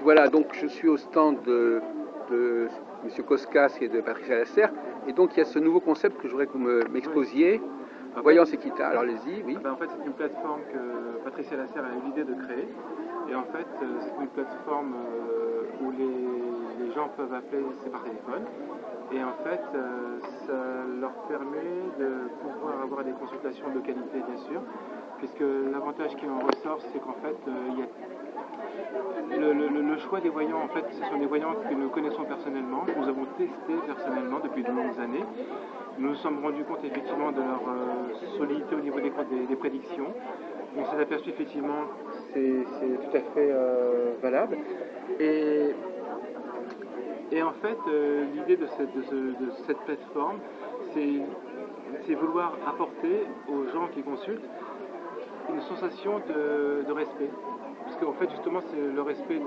Voilà, donc je suis au stand de M. Koskas et de Patricia Lasserre, et donc il y a ce nouveau concept que je voudrais que vous m'exposiez. Oui. Voyance équitable, alors allez-y, oui. En fait, c'est une plateforme que Patricia Lasserre a eu l'idée de créer. Et en fait, c'est une plateforme où les gens peuvent appeler, c'est par téléphone. Et en fait, ça leur permet de pouvoir avoir des consultations de qualité, bien sûr, puisque l'avantage qui en ressort, c'est qu'en fait, il y a le choix des voyants, en fait, ce sont des voyants que nous connaissons personnellement, que nous avons testés personnellement depuis de longues années. Nous nous sommes rendus compte effectivement de leur solidité au niveau des prédictions. On s'est aperçu effectivement que c'est tout à fait valable. Et en fait, l'idée de cette plateforme, c'est vouloir apporter aux gens qui consultent une sensation de respect. Parce qu'en fait, justement, c'est le respect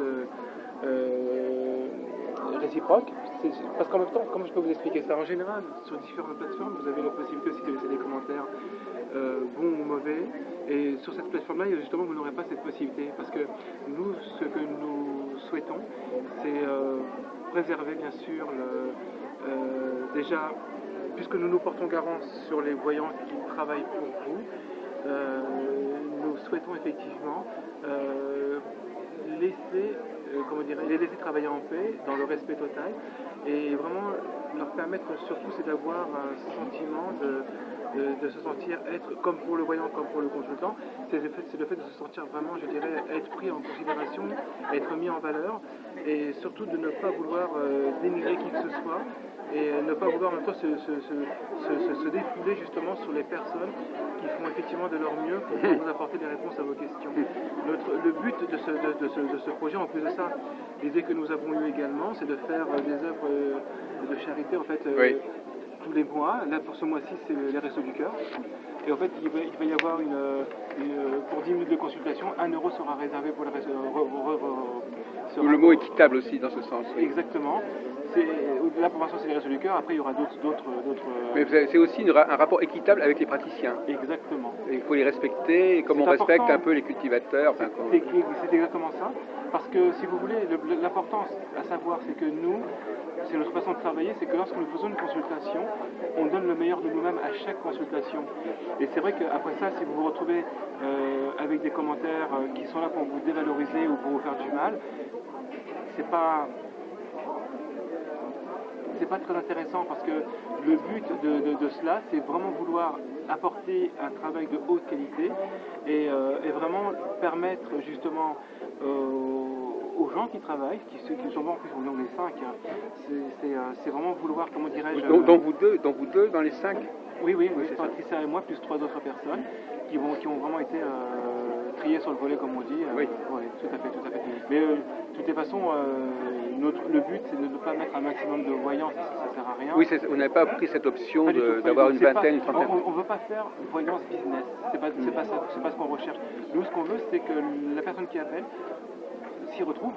réciproque. Parce qu'en même temps, comment je peux vous expliquer ça? En général, sur différentes plateformes, vous avez la possibilité aussi de laisser des commentaires bons ou mauvais. Et sur cette plateforme-là, justement, vous n'aurez pas cette possibilité. Parce que nous, ce que nous souhaitons, c'est préserver, bien sûr, déjà, puisque nous nous portons garant sur les voyants qui travaillent pour vous, nous souhaitons effectivement les laisser travailler en paix, dans le respect total, et vraiment leur permettre surtout c'est d'avoir un sentiment de se sentir être, comme pour le voyant, comme pour le consultant, c'est le fait de se sentir vraiment, je dirais, être pris en considération, être mis en valeur, et surtout de ne pas vouloir dénigrer qui que ce soit, et ne pas vouloir en même temps se défouler justement sur les personnes qui font effectivement de leur mieux pour vous apporter des réponses à vos questions. Le but de ce projet, en plus de ça, l'idée que nous avons eue également, c'est de faire des œuvres de charité en fait tous les mois. Là pour ce mois-ci, c'est les Restos du Cœur. Et en fait, il va y avoir pour 10 minutes de consultation, 1 euro sera réservé pour les Restos. Le mot équitable aussi dans ce sens. Oui. Exactement. Là pour l'instant c'est les Restos du Cœur, après il y aura d'autres. Mais c'est aussi un rapport équitable avec les praticiens. Exactement. Et il faut les respecter, comme on respecte un peu les cultivateurs. C'est exactement ça. Parce que si vous voulez, l'importance à savoir, c'est que nous, c'est notre façon de travailler, c'est que lorsque nous faisons une consultation, on donne le meilleur de nous-mêmes à chaque consultation. Et c'est vrai qu'après ça, si vous vous retrouvez avec des commentaires qui sont là pour vous dévaloriser ou pour vous faire du mal, c'est pas très intéressant, parce que le but de cela, c'est vraiment vouloir apporter un travail de haute qualité et vraiment permettre justement aux gens qui travaillent, ceux qui sont bons, en plus on est 5, c'est vraiment vouloir, comment dirais-je... Donc vous deux, dans les 5? Oui, Patricia et moi, plus 3 autres personnes qui ont vraiment été triées sur le volet, comme on dit. Oui, tout à fait. Mais de toutes les façons, le but, c'est de ne pas mettre un maximum de voyants, ça sert à rien. Oui, on n'avait pas pris cette option d'avoir une vingtaine, une trentaine. On ne veut pas faire voyance business, c'est pas ce qu'on recherche. Nous, ce qu'on veut, c'est que la personne qui appelle s'y retrouve.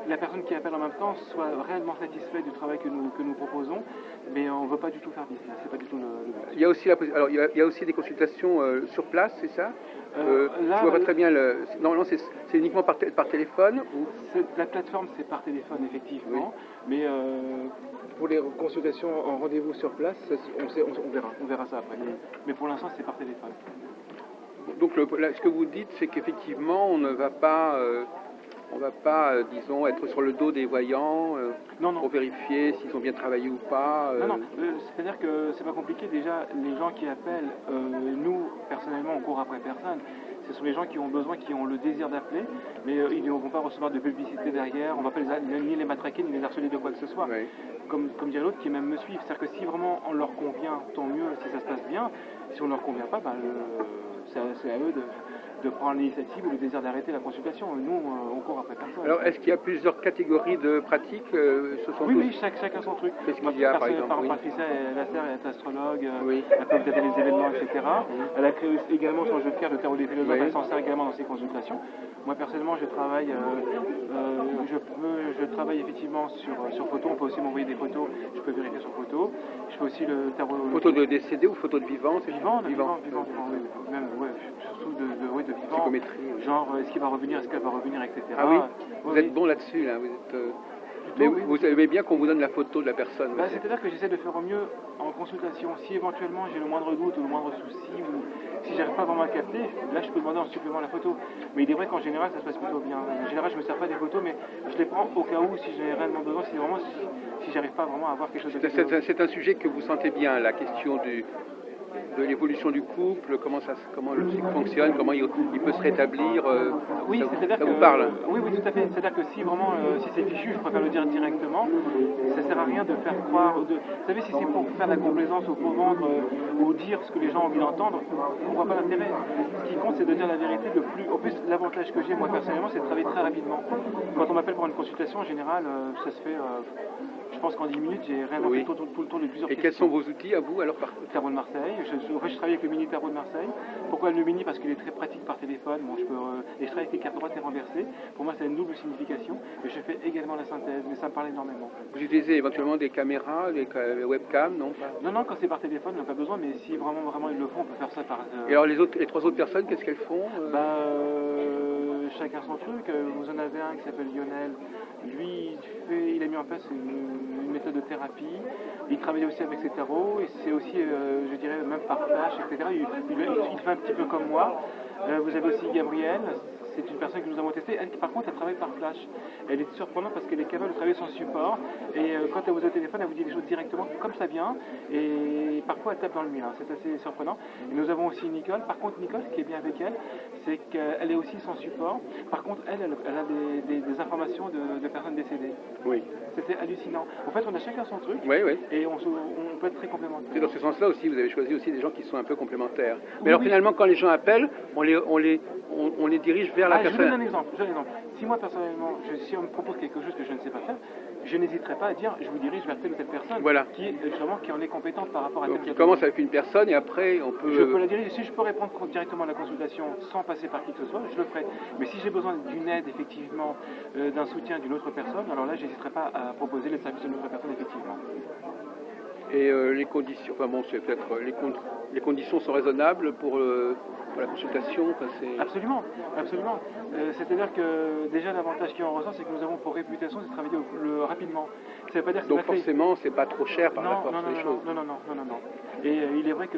La personne qui appelle en même temps soit réellement satisfaite du travail que nous proposons, mais on ne veut pas du tout faire business, c'est pas du tout le but. Il y a aussi il y a aussi des consultations sur place, c'est ça? Là, je vois pas très bien Non, c'est uniquement par téléphone ou... La plateforme, c'est par téléphone, effectivement, oui. Mais pour les consultations en rendez-vous sur place, on verra ça après. Mais pour l'instant, c'est par téléphone. Donc ce que vous dites, c'est qu'effectivement, on ne va pas... disons, être sur le dos des voyants pour vérifier s'ils ont bien travaillé ou pas. Non, c'est-à-dire que c'est pas compliqué. Déjà, les gens qui appellent, nous, personnellement, on court après personne. Ce sont les gens qui ont besoin, qui ont le désir d'appeler, mais ils ne vont pas recevoir de publicité derrière, on ne va pas ni les matraquer, ni les harceler de quoi que ce soit. Oui. Comme dirait l'autre, qui même me suivent. C'est-à-dire que si vraiment on leur convient, tant mieux, si ça se passe bien. Si on ne leur convient pas, c'est à eux de prendre l'initiative ou le désir d'arrêter la consultation. Nous, on court après personne. Alors, est-ce qu'il y a plusieurs catégories de pratiques Oui, chacun son truc. Qu'est-ce qu'il y a, par exemple? Patricia Lasserre est astrologue, elle peut regarder les événements, etc. Elle a créé également son jeu de cartes de tarot des philosophes, elle s'en sert également dans ses consultations. Moi, personnellement, je travaille effectivement sur photo. On peut aussi m'envoyer des photos, je peux vérifier sur photo. Je fais aussi le tarot... Photos de décédés ou photos de vivants? Vivants, oui. Même, surtout de vivant, psychométrie, oui. genre est-ce qu'il va revenir, est-ce qu'elle va revenir, etc. Ah oui, Oui, vous êtes bon là-dessus, là. Vous êtes, mais oui. vous aimez bien qu'on vous donne la photo de la personne. Bah, c'est-à-dire que j'essaie de faire au mieux en consultation. Si éventuellement j'ai le moindre doute ou le moindre souci, ou si j'arrive pas vraiment à capter, là je peux demander en supplément la photo. Mais il est vrai qu'en général ça se passe plutôt bien. En général je me sers pas des photos, mais je les prends au cas où si j'ai réellement besoin, si j'arrive pas vraiment à avoir quelque chose de clair. C'est un sujet que vous sentez bien, la question de l'évolution du couple, comment le cycle fonctionne, comment il peut se rétablir. Oui, c'est-à-dire ça que vous parle. oui, tout à fait. C'est-à-dire que si vraiment, si c'est fichu, je préfère le dire directement. Ça sert à rien de faire croire. Vous savez, si c'est pour faire de la complaisance ou pour vendre ou dire ce que les gens ont envie d'entendre, on voit pas l'intérêt. Ce qui compte, c'est de dire la vérité le plus. En plus, l'avantage que j'ai moi personnellement, c'est de travailler très rapidement. Quand on m'appelle pour une consultation, en général, ça se fait. Je pense qu'en 10 minutes, j'ai réinventé tout le tour de plusieurs questions. Et quels sont vos outils à vous alors Tarot de Marseille. En fait, je travaille avec le mini tarot de Marseille. Pourquoi le mini? Parce qu'il est très pratique par téléphone. Bon, et je travaille avec les cartes droites et renversées. Pour moi, ça a une double signification. Et je fais également la synthèse, mais ça me parle énormément. Vous utilisez éventuellement des caméras, des webcams, non? Non, quand c'est par téléphone, on n'a pas besoin. Mais si vraiment ils le font, on peut faire ça par. Et alors les trois autres personnes, qu'est-ce qu'elles font? Chacun son truc. Vous en avez un qui s'appelle Lionel. Lui, il a mis en place une méthode de thérapie. Il travaille aussi avec ses tarots et c'est aussi, je dirais, même par flash, etc. Il fait un petit peu comme moi. Vous avez aussi Gabrielle. C'est une personne que nous avons testée. Elle, par contre, elle travaille par flash. Elle est surprenante parce qu'elle est capable de travailler son support. Et quand elle vous a au téléphone, elle vous dit les choses directement comme ça vient. Et parfois, elle tape dans le mille. C'est assez surprenant. Et nous avons aussi Nicole. Par contre, Nicole, ce qui est bien avec elle, c'est qu'elle est aussi sans support. Par contre, elle a des informations de personnes décédées. Oui. C'était hallucinant. En fait, on a chacun son truc. Oui. Et on peut être très complémentaires. C'est dans ce sens-là aussi, vous avez choisi aussi des gens qui sont un peu complémentaires. Mais alors finalement, quand les gens appellent, on les dirige vers la personne. Je donne un exemple. Si moi, personnellement, si on me propose quelque chose que je ne sais pas faire, je n'hésiterai pas à dire, je vous dirige vers telle ou telle personne qui en est compétente par rapport à telle personne. On commence avec une personne et après on peut... Je peux la diriger. Si je peux répondre directement à la consultation sans passer par qui que ce soit, je le ferai. Mais si j'ai besoin d'une aide, effectivement, d'un soutien d'une autre personne, alors là, je n'hésiterai pas à proposer les services d'une autre personne, effectivement. Et les conditions, c'est peut-être les conditions sont raisonnables pour la consultation. Absolument. C'est-à-dire que déjà l'avantage qui en ressort, c'est que nous avons pour réputation de travailler rapidement. Ça veut pas dire que donc forcément, c'est pas trop cher par rapport à ces choses. Non. Et il est vrai que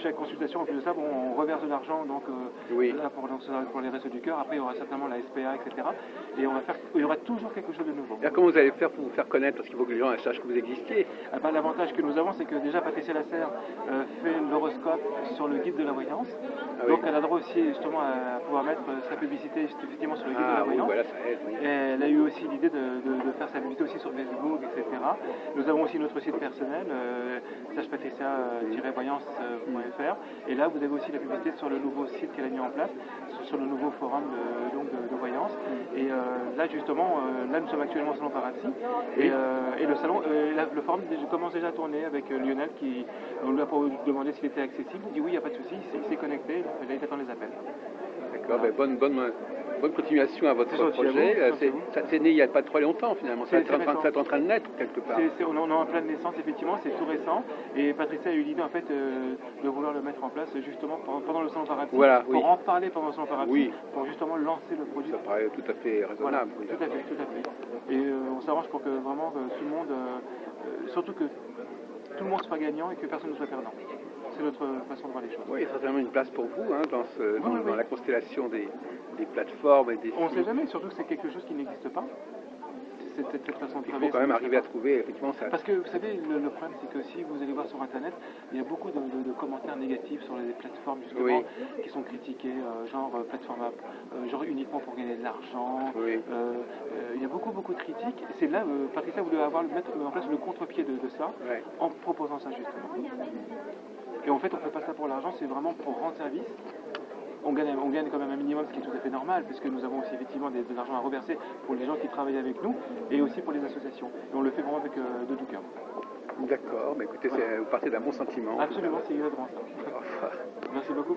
chaque consultation, en plus de ça, on reverse de l'argent donc là pour les Restos du Cœur. Après, il y aura certainement la SPA, etc. Et il y aura toujours quelque chose de nouveau. Et comment vous allez faire pour vous faire connaître? Parce qu'il faut que les gens sachent que vous existiez. L'avantage que nous avons, c'est que déjà Patricia Lasserre fait l'horoscope sur le guide de la voyance. Donc elle a droit aussi justement à pouvoir mettre sa publicité effectivement sur le guide de la voyance. Voilà, ça aide, Et elle a eu aussi l'idée de faire sa publicité aussi sur Facebook, etc. Nous avons aussi notre site personnel, sagepatricia-voyance.fr. Et là, vous avez aussi la publicité sur le nouveau site qu'elle a mis en place, sur le nouveau forum de voyance. Et là, justement, nous sommes actuellement au salon Parazzi. Et le salon, le forum commence déjà à tourner avec Lionel qui on lui a demandé s'il était accessible. Il dit oui, il n'y a pas de souci, il s'est connecté, il attend les appels. D'accord, bonne continuation à votre projet. C'est né il n'y a pas trop longtemps finalement, c'est en train de naître quelque part. On est en pleine naissance effectivement, c'est tout récent. Et Patricia a eu l'idée en fait de vouloir le mettre en place justement pendant le salon Parazzi, pour en parler pendant le salon Parazzi, pour justement lancer le produit. Ça paraît tout à fait raisonnable. Voilà, tout à fait. Et on s'arrange pour que vraiment tout le monde, surtout que tout le monde soit gagnant et que personne ne soit perdant. C'est notre façon de voir les choses. Oui, il y a certainement une place pour vous dans la constellation des plateformes et des sites. On ne sait jamais, surtout que c'est quelque chose qui n'existe pas. C'est peut-être cette façon de travailler. Il faut quand même arriver à trouver effectivement ça. Parce que vous savez, le problème c'est que si vous allez voir sur internet, il y a beaucoup de commentaires négatifs sur les plateformes justement qui sont critiquées, genre plateforme genre uniquement pour gagner de l'argent. Il y a beaucoup de critiques. Et c'est là, Patricia voulait mettre en place le contre-pied de ça en proposant ça justement. Et en fait, on ne fait pas ça pour l'argent, c'est vraiment pour rendre service. On gagne quand même un minimum, ce qui est tout à fait normal, puisque nous avons aussi effectivement de l'argent à reverser pour les gens qui travaillent avec nous et aussi pour les associations. Et on le fait vraiment avec de tout cœur. D'accord, écoutez, vous partez d'un bon sentiment. Absolument, c'est exactement ça. Merci beaucoup.